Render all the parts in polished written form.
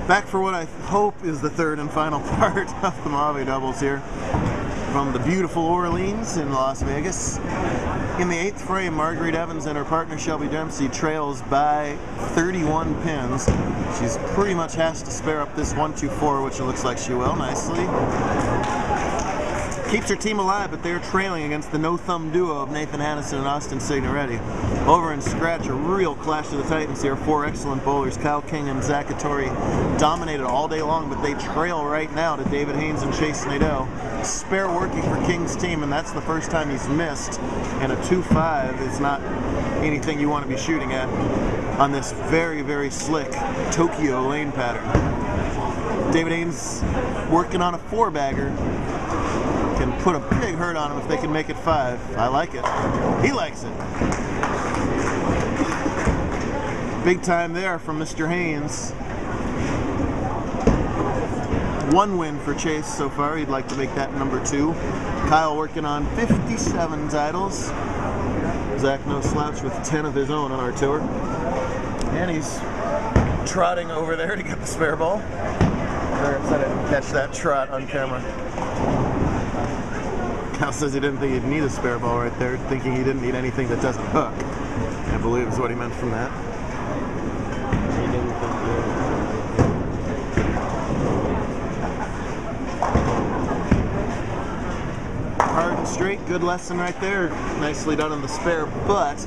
Back for what I hope is the third and final part of the Mojave Doubles here from the beautiful Orleans in Las Vegas. In the 8th frame, Marguerite Evans and her partner Shelby Dempsey trails by 31 pins. She's pretty much has to spare up this 1-2-4, which it looks like she will nicely. Keeps her team alive, but they're trailing against the no-thumb duo of Nathan Hanuscin and Austin Signoretti. Over in scratch, a real clash of the Titans here. 4 excellent bowlers, Kyle King and Zach Hattori, dominated all day long, but they trail right now to David Haynes and Chase Nadeau. Spare working for King's team, and that's the first time he's missed. And a 2-5 is not anything you want to be shooting at on this very, very slick Tokyo lane pattern. David Haynes working on a 4-bagger. Can put a big hurt on him if they can make it 5. I like it. He likes it. Big time there from Mr. Haynes. 1 win for Chase so far. He'd like to make that number 2. Kyle working on 57 titles. Zach no slouch with 10 of his own on our tour. And he's trotting over there to get the spare ball. Very upset I didn't catch that trot on camera. Kyle says he didn't think he'd need a spare ball right there, thinking he didn't need anything that doesn't hook. I believe is what he meant from that. He didn't think hard and straight, good lesson right there. Nicely done on the spare, but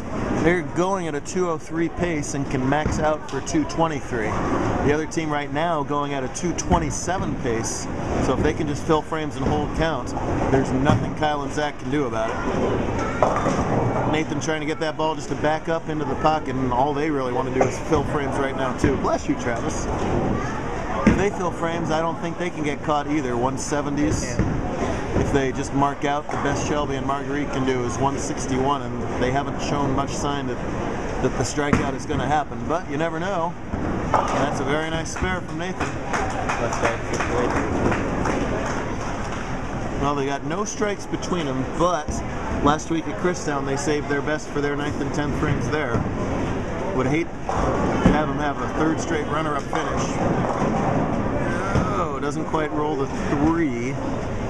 they're going at a 203 pace and can max out for 223. The other team right now going at a 227 pace, so if they can just fill frames and hold count, there's nothing Kyle and Zach can do about it. Nathan trying to get that ball just to back up into the pocket, and all they really want to do is fill frames right now too. Bless you, Travis. If they fill frames, I don't think they can get caught either. 170s. If they just mark out, the best Shelby and Marguerite can do is 161, and they haven't shown much sign that the strikeout is going to happen. But you never know. And that's a very nice spare from Nathan. Well, they got no strikes between them, but last week at Christown they saved their best for their 9th and 10th frames there. Would hate to have them have a 3rd straight runner-up finish. Oh, doesn't quite roll the 3.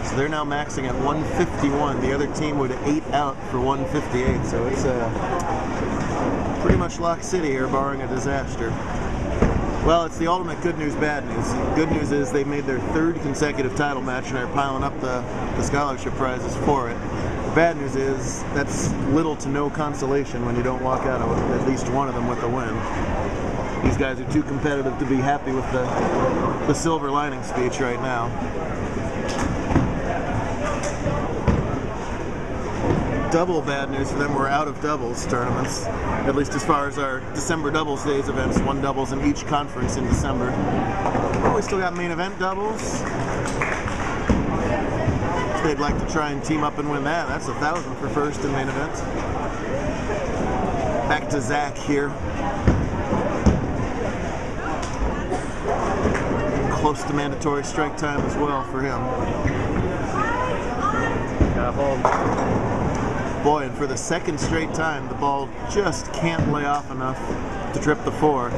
So they're now maxing at 151. The other team would 8 out for 158. So it's pretty much Lock City here, barring a disaster. Well, it's the ultimate good news, bad news. Good news is they made their 3rd consecutive title match and are piling up the scholarship prizes for it. The bad news is that's little to no consolation when you don't walk out of at least one of them with a win. These guys are too competitive to be happy with the silver lining speech right now. Double bad news for them. We're out of doubles tournaments, at least as far as our December doubles days events. 1 doubles in each conference in December. Oh, we still got main event doubles. If they'd like to try and team up and win that, that's 1,000 for first in main event. Back to Zach here. Close to mandatory strike time as well for him. got home. Boy, and for the 2nd straight time, the ball just can't lay off enough to trip the 4.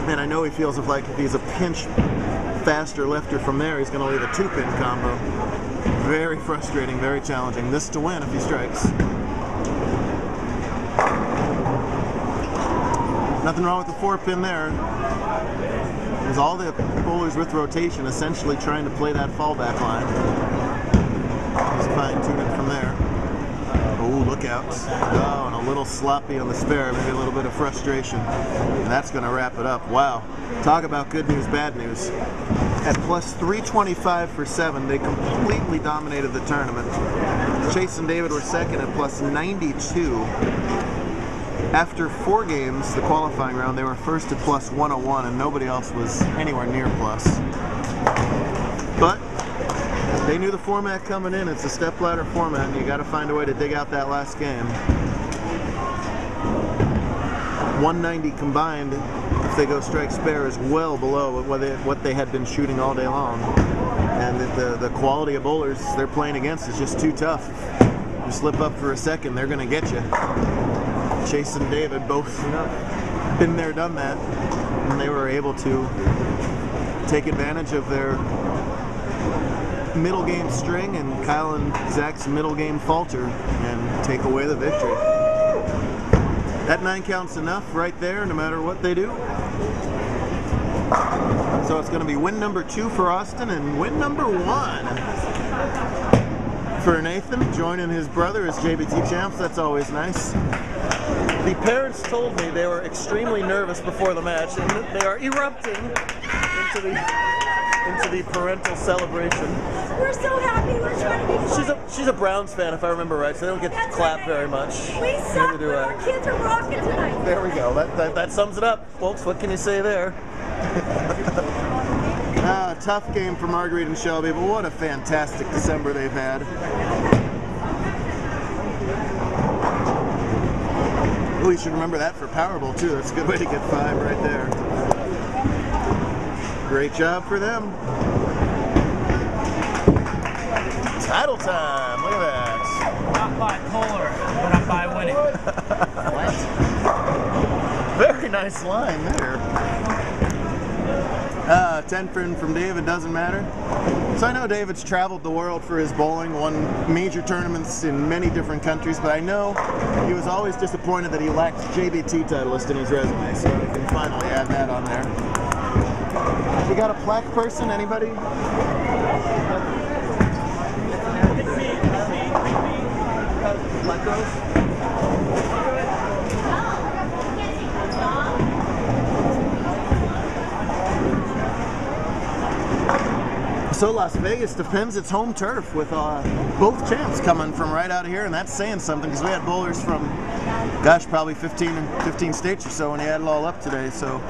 And I know he feels like if he's a pinch faster lefter from there, he's going to leave a 2-pin combo. Very frustrating, very challenging. This to win if he strikes. Nothing wrong with the 4-pin there. There's all the bowlers with rotation essentially trying to play that fallback line. Just fine-tune it from there. Oh, look out. Oh, and a little sloppy on the spare, maybe a little bit of frustration. And that's going to wrap it up. Wow. Talk about good news, bad news. At plus 325 for 7, they completely dominated the tournament. Chase and David were second at plus 92. After 4 games, the qualifying round, they were first at plus 101, and nobody else was anywhere near plus. But they knew the format coming in. It's a step-ladder format, and you got to find a way to dig out that last game. 190 combined, if they go strike spare, is well below what they had been shooting all day long. And the quality of bowlers they're playing against is just too tough. You slip up for a second, they're going to get you. Chase and David both been there, done that. and they were able to take advantage of their middle game string and Kyle and Zach's middle game falter and take away the victory. That 9 count's enough right there, no matter what they do. So it's going to be win number 2 for Austin and win number 1 for Nathan, joining his brother as JBT champs. That's always nice. The parents told me they were extremely nervous before the match, and they are erupting into the parental celebration. We're so happy. We're trying to be fun. She's a Browns fan, if I remember right, so they don't get to clap very much. We suck, but our kids are rocking tonight. There we go. That sums it up, folks. What can you say there? Tough game for Marguerite and Shelby, but what a fantastic December they've had. Oh, you should remember that for Powerball, too. That's a good way to get 5 right there. Great job for them. Title time. Look at that. Not bipolar, but I'm by winning. What? Very nice line there. 10 from David, doesn't matter. So I know David's traveled the world for his bowling, won major tournaments in many different countries, but I know he was always disappointed that he lacked JBT titleist in his resume, so we can finally add that on there. We got a plaque person, anybody? So Las Vegas defends its home turf with both champs coming from right out of here, and that's saying something because we had bowlers from, gosh, probably 15 states or so when you add it all up today. So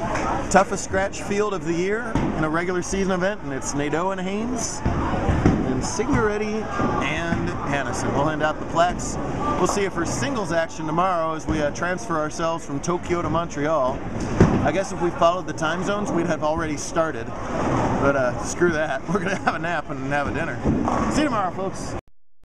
toughest scratch field of the year in a regular season event, and it's Nadeau and Haynes, and Signoretti and Hanuscin. We'll hand out the plaques. We'll see if for singles action tomorrow as we transfer ourselves from Tokyo to Montreal. I guess if we followed the time zones, we'd have already started. But screw that. We're going to have a nap and have a dinner. See you tomorrow, folks.